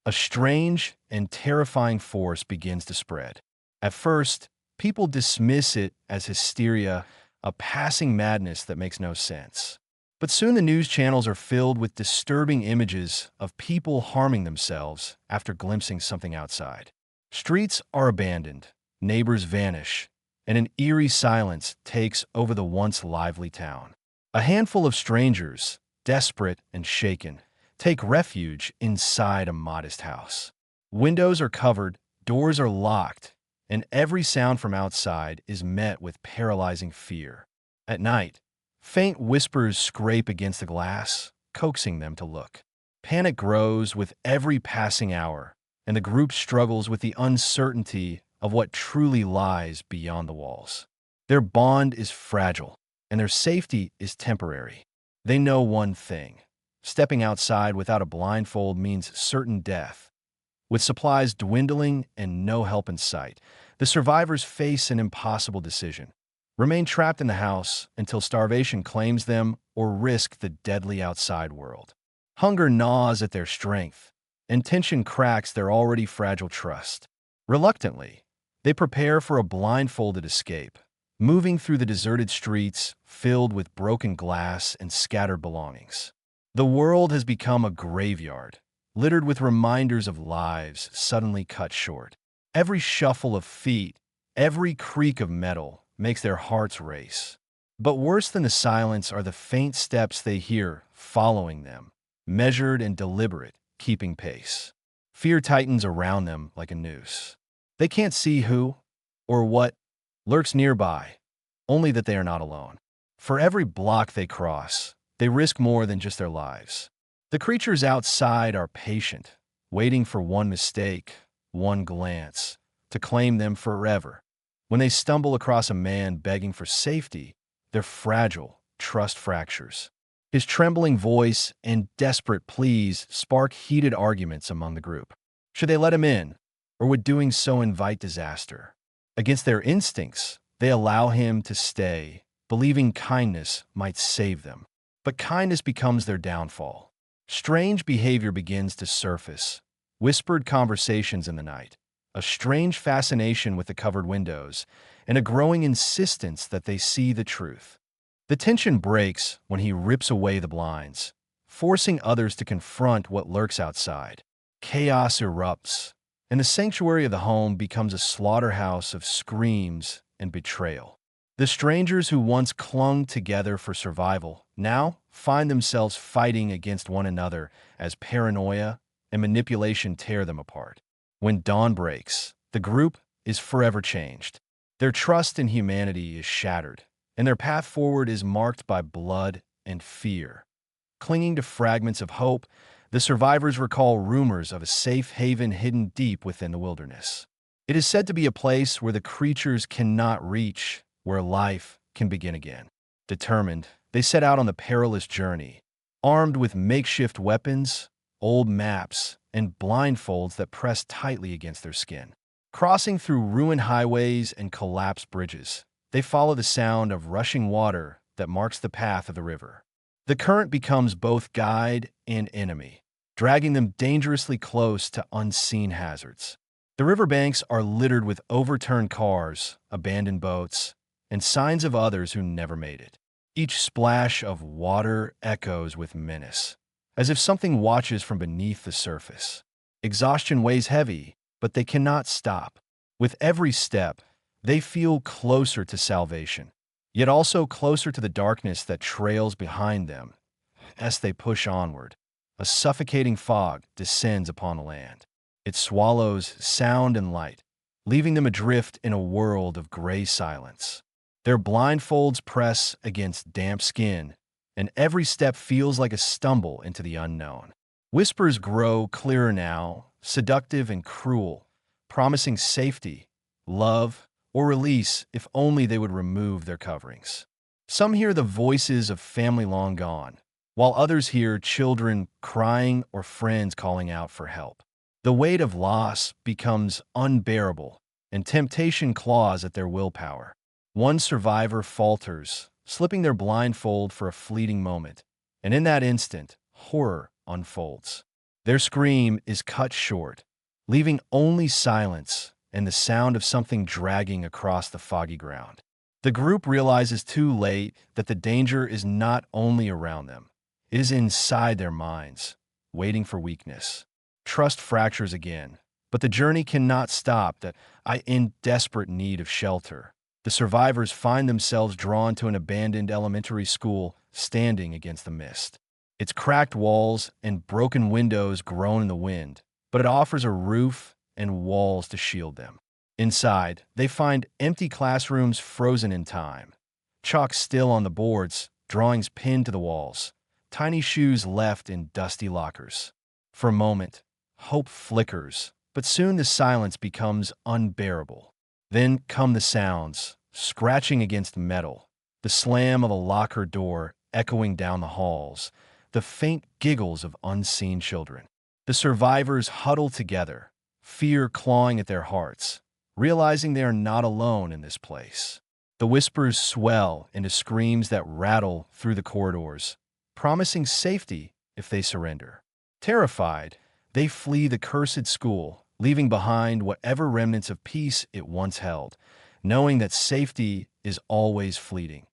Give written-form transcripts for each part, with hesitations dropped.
A strange and terrifying force begins to spread. At first, people dismiss it as hysteria, a passing madness that makes no sense. But soon the news channels are filled with disturbing images of people harming themselves after glimpsing something outside. Streets are abandoned, neighbors vanish, and an eerie silence takes over the once lively town. A handful of strangers, desperate and shaken, take refuge inside a modest house. Windows are covered, doors are locked, and every sound from outside is met with paralyzing fear. At night, faint whispers scrape against the glass, coaxing them to look. Panic grows with every passing hour, and the group struggles with the uncertainty of what truly lies beyond the walls. Their bond is fragile, and their safety is temporary. They know one thing: stepping outside without a blindfold means certain death. With supplies dwindling and no help in sight, the survivors face an impossible decision: remain trapped in the house until starvation claims them, or risk the deadly outside world. Hunger gnaws at their strength, and tension cracks their already fragile trust. Reluctantly, they prepare for a blindfolded escape, moving through the deserted streets filled with broken glass and scattered belongings. The world has become a graveyard, littered with reminders of lives suddenly cut short. Every shuffle of feet, every creak of metal makes their hearts race. But worse than the silence are the faint steps they hear following them, measured and deliberate, keeping pace. Fear tightens around them like a noose. They can't see who or what lurks nearby, only that they are not alone. For every block they cross, they risk more than just their lives. The creatures outside are patient, waiting for one mistake, one glance, to claim them forever. When they stumble across a man begging for safety, their fragile trust fractures. His trembling voice and desperate pleas spark heated arguments among the group. Should they let him in, or would doing so invite disaster? Against their instincts, they allow him to stay, believing kindness might save them. But kindness becomes their downfall. Strange behavior begins to surface: whispered conversations in the night, a strange fascination with the covered windows, and a growing insistence that they see the truth. The tension breaks when he rips away the blinds, forcing others to confront what lurks outside. Chaos erupts, and the sanctuary of the home becomes a slaughterhouse of screams and betrayal. The strangers who once clung together for survival now find themselves fighting against one another as paranoia and manipulation tear them apart. When dawn breaks, the group is forever changed. Their trust in humanity is shattered, and their path forward is marked by blood and fear. Clinging to fragments of hope, the survivors recall rumors of a safe haven hidden deep within the wilderness. It is said to be a place where the creatures cannot reach, where life can begin again. Determined, they set out on the perilous journey, armed with makeshift weapons, old maps, and blindfolds that press tightly against their skin. Crossing through ruined highways and collapsed bridges, they follow the sound of rushing water that marks the path of the river. The current becomes both guide and enemy, dragging them dangerously close to unseen hazards. The riverbanks are littered with overturned cars, abandoned boats, and signs of others who never made it. Each splash of water echoes with menace, as if something watches from beneath the surface. Exhaustion weighs heavy, but they cannot stop. With every step, they feel closer to salvation, yet also closer to the darkness that trails behind them. As they push onward, a suffocating fog descends upon the land. It swallows sound and light, leaving them adrift in a world of gray silence. Their blindfolds press against damp skin, and every step feels like a stumble into the unknown. Whispers grow clearer now, seductive and cruel, promising safety, love, or release if only they would remove their coverings. Some hear the voices of family long gone, while others hear children crying or friends calling out for help. The weight of loss becomes unbearable, and temptation claws at their willpower. One survivor falters, slipping their blindfold for a fleeting moment, and in that instant, horror unfolds. Their scream is cut short, leaving only silence and the sound of something dragging across the foggy ground. The group realizes too late that the danger is not only around them, it is inside their minds, waiting for weakness. Trust fractures again, but the journey cannot stop that I in desperate need of shelter. The survivors find themselves drawn to an abandoned elementary school standing against the mist. Its cracked walls and broken windows groan in the wind, but it offers a roof and walls to shield them. Inside, they find empty classrooms frozen in time, chalk still on the boards, drawings pinned to the walls, tiny shoes left in dusty lockers. For a moment, hope flickers, but soon the silence becomes unbearable. Then come the sounds, scratching against metal, the slam of a locker door echoing down the halls, the faint giggles of unseen children. The survivors huddle together, fear clawing at their hearts, realizing they are not alone in this place. The whispers swell into screams that rattle through the corridors, promising safety if they surrender. Terrified, they flee the cursed school, leaving behind whatever remnants of peace it once held, knowing that safety is always fleeting.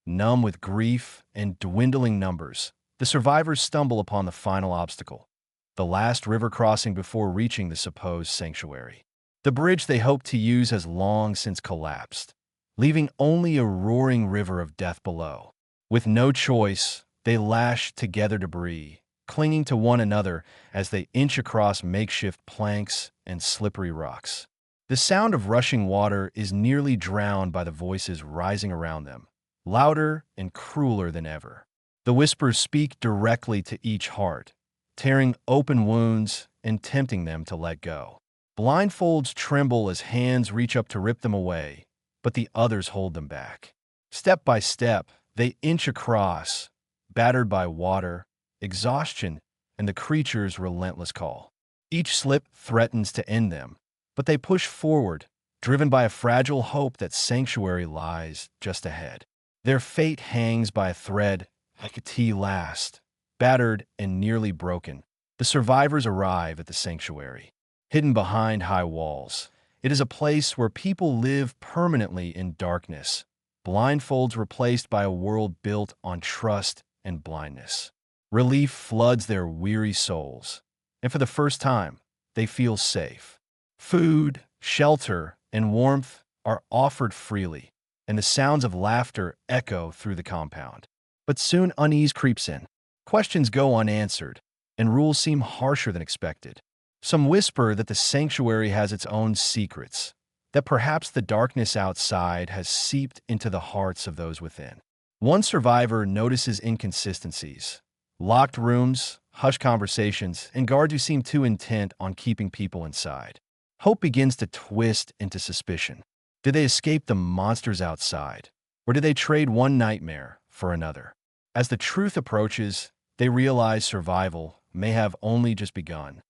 Numb with grief and dwindling numbers, the survivors stumble upon the final obstacle, the last river crossing before reaching the supposed sanctuary. The bridge they hoped to use has long since collapsed, leaving only a roaring river of death below. With no choice, they lash together debris, clinging to one another as they inch across makeshift planks and slippery rocks. The sound of rushing water is nearly drowned by the voices rising around them, louder and crueler than ever. The whispers speak directly to each heart, tearing open wounds and tempting them to let go. Blindfolds tremble as hands reach up to rip them away, but the others hold them back. Step by step, they inch across, battered by water, exhaustion, and the creature's relentless call. Each slip threatens to end them, but they push forward, driven by a fragile hope that sanctuary lies just ahead. Their fate hangs by a thread, like a tea last, battered and nearly broken. The survivors arrive at the sanctuary. Hidden behind high walls, it is a place where people live permanently in darkness, blindfolds replaced by a world built on trust and blindness. Relief floods their weary souls, and for the first time, they feel safe. Food, shelter, and warmth are offered freely, and the sounds of laughter echo through the compound. But soon unease creeps in. Questions go unanswered, and rules seem harsher than expected. Some whisper that the sanctuary has its own secrets, that perhaps the darkness outside has seeped into the hearts of those within. One survivor notices inconsistencies: locked rooms, hushed conversations, and guards who seem too intent on keeping people inside. Hope begins to twist into suspicion. Did they escape the monsters outside, or did they trade one nightmare for another? As the truth approaches, they realize survival may have only just begun.